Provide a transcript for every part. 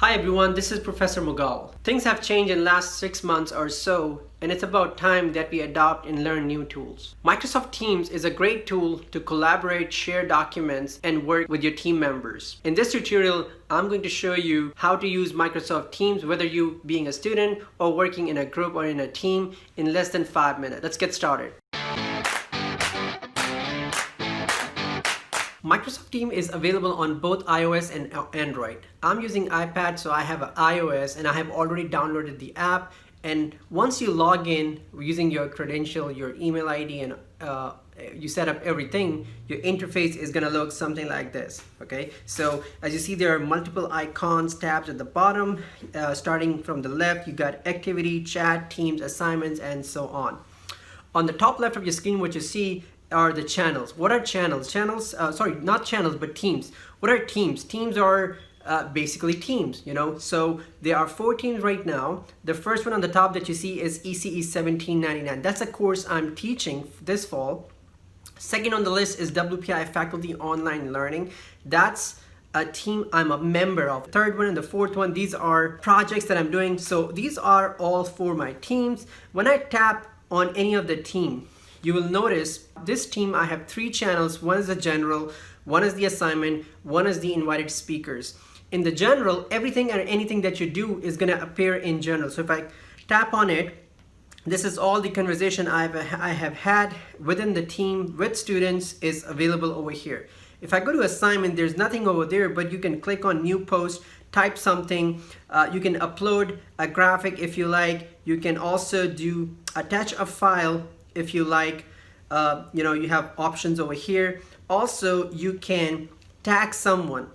Hi everyone, this is Professor Mughal. Things have changed in the last 6 months or so, and it's about time that we adopt and learn new tools. Microsoft Teams is a great tool to collaborate, share documents, and work with your team members. In this tutorial, I'm going to show you how to use Microsoft Teams, whether you being a student or working in a group or in a team, in less than 5 minutes. Let's get started. Microsoft Teams is available on both iOS and Android. I'm using iPad, so I have an iOS and I have already downloaded the app. And once you log in using your credential, your email ID, and you set up everything, your interface is gonna look something like this, okay? So as you see, there are multiple icons, tabs at the bottom. Starting from the left, you got activity, chat, teams, assignments, and so on. On the top left of your screen, what you see are the channels. What are channels? Sorry, not channels, but teams. What are teams? Teams are basically teams, you know. So there are 4 teams right now. The first one on the top that you see is ECE 1799. That's a course I'm teaching this fall. Second on the list is WPI Faculty Online Learning. That's a team I'm a member of. Third one and the fourth one, these are projects that I'm doing. So these are all for my teams. When I tap on any of the team, you will notice this team, I have 3 channels. One is the general, one is the assignment, one is the invited speakers. In the general, everything and anything that you do is gonna appear in general. So if I tap on it, this is all the conversation I have had within the team with students is available over here. If I go to assignment, there's nothing over there, but you can click on new post, type something. You can upload a graphic if you like. You can also attach a file if you like. You know, you have options over here. Also, you can tag someone.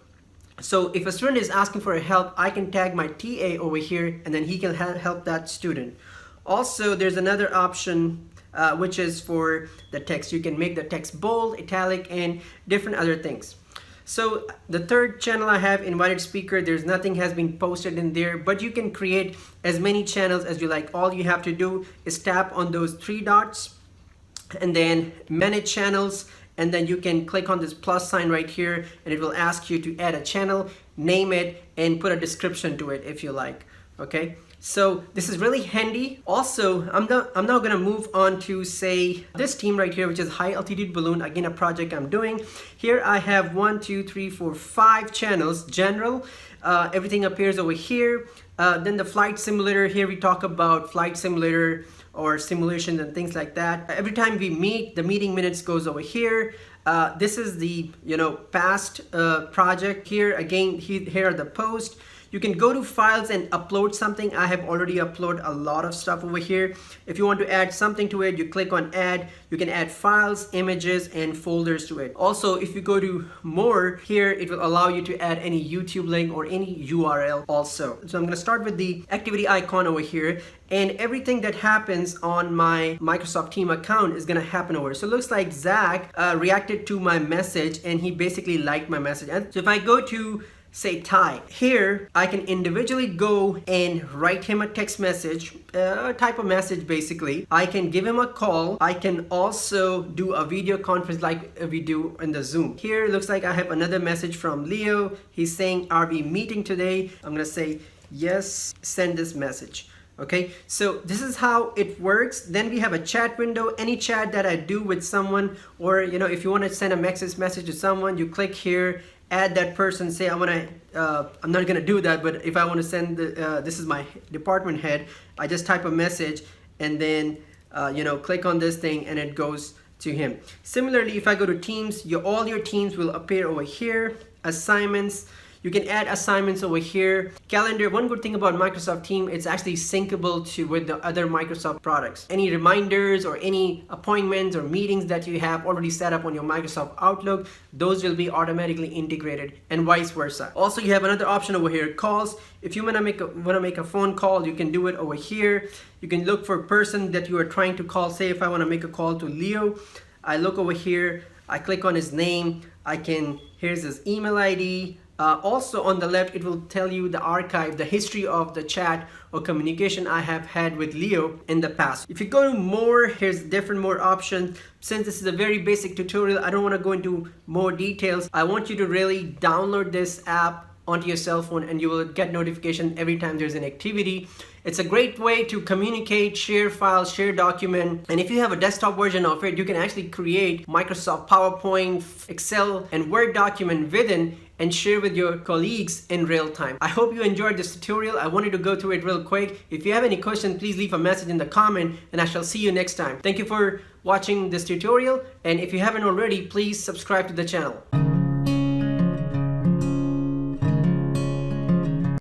So if a student is asking for help, I can tag my TA over here and then he can help that student. Also, there's another option which is for the text. You can make the text bold, italic, and different other things. So the third channel I have, invited speaker, there's nothing has been posted in there, but you can create as many channels as you like. All you have to do is tap on those 3 dots and then manage channels, and then you can click on this plus sign right here and it will ask you to add a channel, name it, and put a description to it if you like. Okay, so this is really handy. Also, I'm now gonna move on to say this team right here, which is high altitude balloon, again a project I'm doing. Here I have 1, 2, 3, 4, 5 channels. General, everything appears over here. Then the flight simulator, here we talk about flight simulator or simulations and things like that. Every time we meet, the meeting minutes goes over here. This is the past project here. Again, here are the posts. You can go to files and upload something. I have already uploaded a lot of stuff over here. If you want to add something to it, you click on add. You can add files, images, and folders to it. Also, if you go to more here, it will allow you to add any YouTube link or any URL also. So I'm gonna start with the activity icon over here, and everything that happens on my Microsoft Team account is gonna happen over. So it looks like Zach reacted to my message and he basically liked my message. And so if I go to say Ty, here I can individually go and write him a text message, type a message basically. I can give him a call. I can also do a video conference like we do in the Zoom. Here it looks like I have another message from Leo. He's saying, are we meeting today? I'm gonna say yes, send this message. Okay, so this is how it works. Then we have a chat window. Any chat that I do with someone, or if you want to send a message to someone, you click here, add that person, say I'm not gonna do that, but if I want to send this is my department head, I just type a message and then click on this thing and it goes to him. Similarly, if I go to teams, all your teams will appear over here. Assignments, you can add assignments over here. Calendar, one good thing about Microsoft Teams, it's actually syncable with the other Microsoft products. Any reminders or any appointments or meetings that you have already set up on your Microsoft Outlook, those will be automatically integrated, and vice versa. Also, you have another option over here, calls. If you wanna make a phone call, you can do it over here. You can look for a person that you are trying to call. Say if I wanna make a call to Leo, I look over here, I click on his name, here's his email ID. Also on the left, it will tell you the archive, the history of the chat or communication I have had with Leo in the past. If you go to more, here's more options. Since this is a very basic tutorial, I don't want to go into more details. I want you to really download this app, onto your cell phone, and you will get notification every time there's an activity. It's a great way to communicate, share files, share document. And if you have a desktop version of it, you can actually create Microsoft PowerPoint, Excel, and Word document within and share with your colleagues in real time. I hope you enjoyed this tutorial. I wanted to go through it real quick. If you have any questions, please leave a message in the comment, and I shall see you next time. Thank you for watching this tutorial, and if you haven't already, please subscribe to the channel.